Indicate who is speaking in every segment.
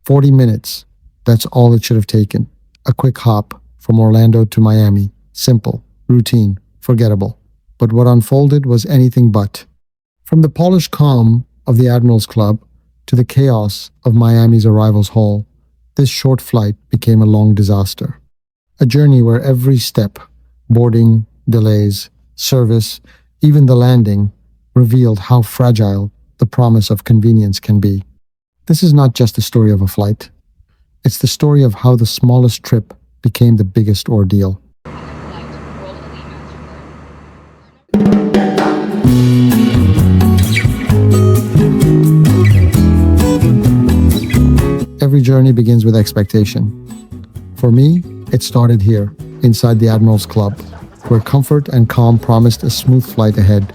Speaker 1: 40 minutes. That's all it should have taken. A quick hop from Orlando to Miami. Simple, routine, forgettable. But what unfolded was anything but. From the polished calm of the Admiral's Club to the chaos of Miami's arrivals hall, this short flight became a long disaster. A journey where every step, boarding, delays, service, even the landing, revealed how fragile the promise of convenience can be. This is not just the story of a flight. It's the story of how the smallest trip became the biggest ordeal. Every journey begins with expectation. For me, it started here, inside the Admiral's Club, where comfort and calm promised a smooth flight ahead.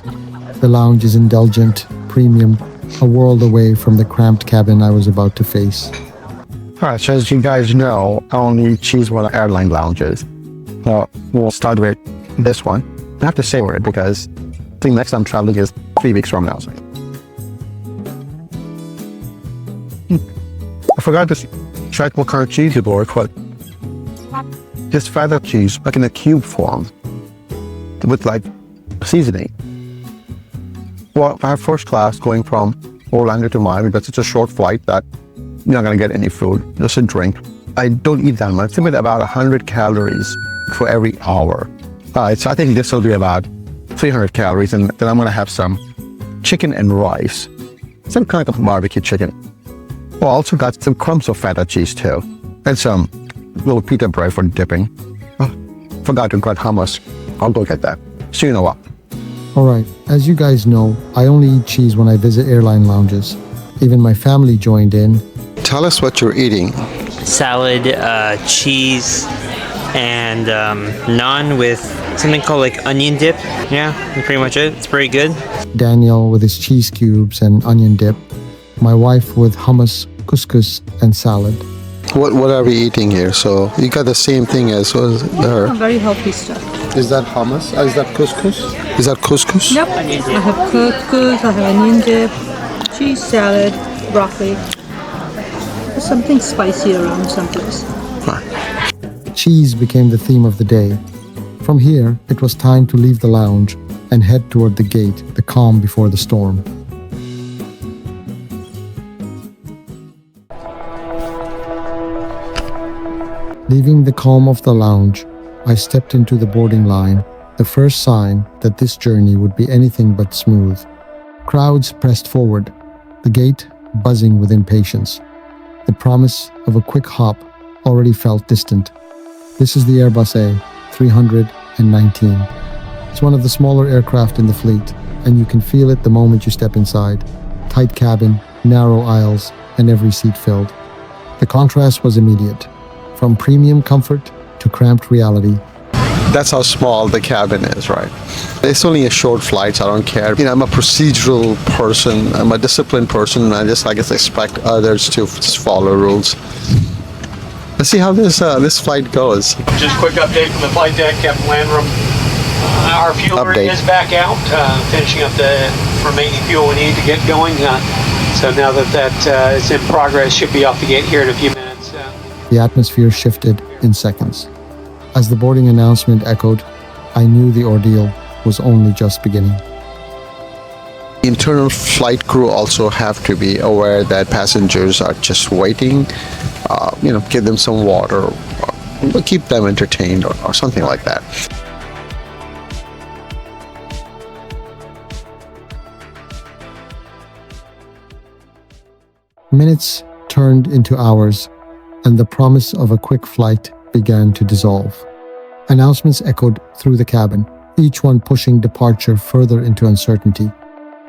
Speaker 1: The lounge is indulgent, premium, a world away from the cramped cabin I was about to face.
Speaker 2: Alright, so as you guys know, I only choose one of airline lounges. So we'll start with this one. I have to savor it because I think next time traveling is 3 weeks from now. So. I forgot to check what kind of cheese you bought, but just feta cheese, like in a cube form, with like seasoning. Well, I have first class going from Orlando to Miami, but it's a short flight that you're not going to get any food, just a drink. I don't eat that much. It's about 100 calories for every hour. So I think this will be about 300 calories, and then I'm going to have some chicken and rice, some kind of barbecue chicken. Well, I also got some crumbs of feta cheese too, and some little pita bread for dipping. Oh, forgot to get hummus. I'll go get that. See you in a while.
Speaker 1: Alright, as you guys know, I only eat cheese when I visit airline lounges. Even my family joined in.
Speaker 3: Tell us what you're eating.
Speaker 4: Salad, cheese, and naan with something called like onion dip. Yeah, that's pretty much it. It's pretty good.
Speaker 1: Daniel with his cheese cubes and onion dip. My wife with hummus, couscous, and salad.
Speaker 3: What are we eating here? So you got the same thing as her.
Speaker 5: Very healthy stuff.
Speaker 3: Is that hummus? Is that couscous? Is that couscous?
Speaker 5: Yep. I have couscous, I have onion dip, cheese salad, broccoli. There's something spicy around someplace.
Speaker 1: Cheese became the theme of the day. From here, it was time to leave the lounge and head toward the gate, the calm before the storm. Leaving the calm of the lounge, I stepped into the boarding line, the first sign that this journey would be anything but smooth. Crowds pressed forward, the gate buzzing with impatience. The promise of a quick hop already felt distant. This is the Airbus A319. It's one of the smaller aircraft in the fleet, and you can feel it the moment you step inside. Tight cabin, narrow aisles, and every seat filled. The contrast was immediate. From premium comfort to cramped reality.
Speaker 3: That's how small the cabin is, right? It's only a short flight, so I don't care. I'm a procedural person. I'm a disciplined person, and I guess expect others to just follow rules. Let's see how this flight goes.
Speaker 6: Just quick update from the flight deck, Captain Landrum. Our fuel is back out, finishing up the remaining fuel we need to get going. So now that it's in progress, should be off the gate here in a few minutes.
Speaker 1: The atmosphere shifted in seconds. As the boarding announcement echoed, I knew the ordeal was only just beginning.
Speaker 3: Internal flight crew also have to be aware that passengers are just waiting. Give them some water, or keep them entertained, or something like that.
Speaker 1: Minutes turned into hours, and the promise of a quick flight began to dissolve. Announcements echoed through the cabin, each one pushing departure further into uncertainty.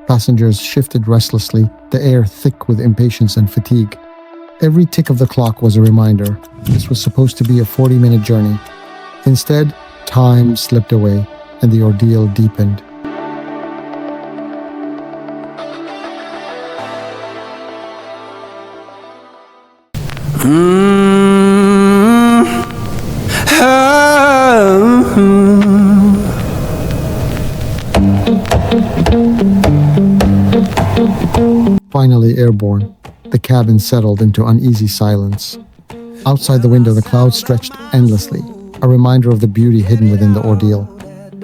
Speaker 1: Passengers shifted restlessly, the air thick with impatience and fatigue. Every tick of the clock was a reminder. This was supposed to be a 40-minute journey. Instead, time slipped away, and the ordeal deepened. Finally airborne, the cabin settled into uneasy silence. Outside the window, the clouds stretched endlessly, a reminder of the beauty hidden within the ordeal.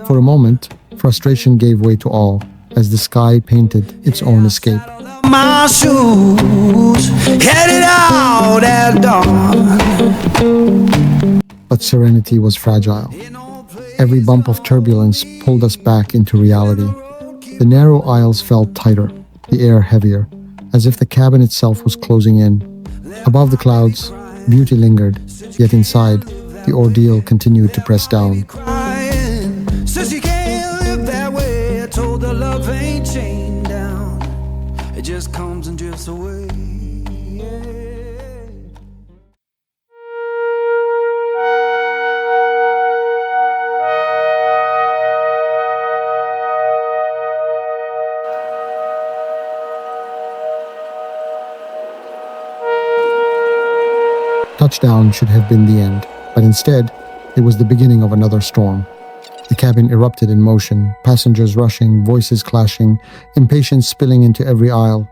Speaker 1: For a moment, frustration gave way to awe as the sky painted its own escape.
Speaker 7: My shoes, headed out at dawn.
Speaker 1: But serenity was fragile. Every bump of turbulence pulled us back into reality. The narrow aisles felt tighter, the air heavier, as if the cabin itself was closing in. Above the clouds, beauty lingered, yet inside, the ordeal continued to press down.
Speaker 7: Says you can't live that way. I told her love ain't chained down. It just comes and drifts away.
Speaker 1: Touchdown should have been the end, but instead, it was the beginning of another storm. The cabin erupted in motion, passengers rushing, voices clashing, impatience spilling into every aisle.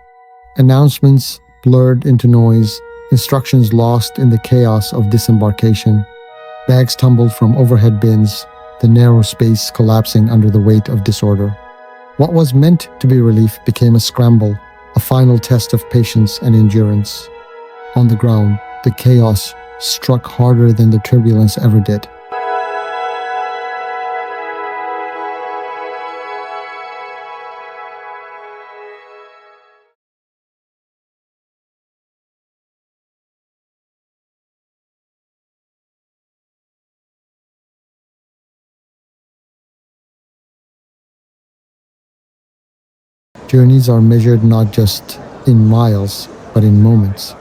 Speaker 1: Announcements blurred into noise, instructions lost in the chaos of disembarkation. Bags tumbled from overhead bins, the narrow space collapsing under the weight of disorder. What was meant to be relief became a scramble, a final test of patience and endurance. On the ground, the chaos struck harder than the turbulence ever did. Journeys are measured not just in miles, but in moments.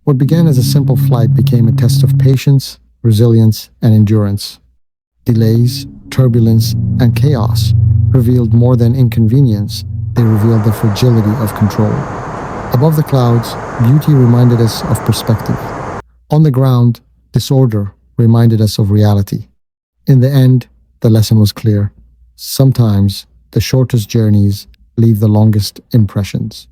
Speaker 1: What began as a simple flight became a test of patience, resilience, and endurance. Delays, turbulence, and chaos revealed more than inconvenience, they revealed the fragility of control. Above the clouds, beauty reminded us of perspective. On the ground, disorder reminded us of reality. In the end, the lesson was clear. Sometimes, the shortest journeys leave the longest impressions.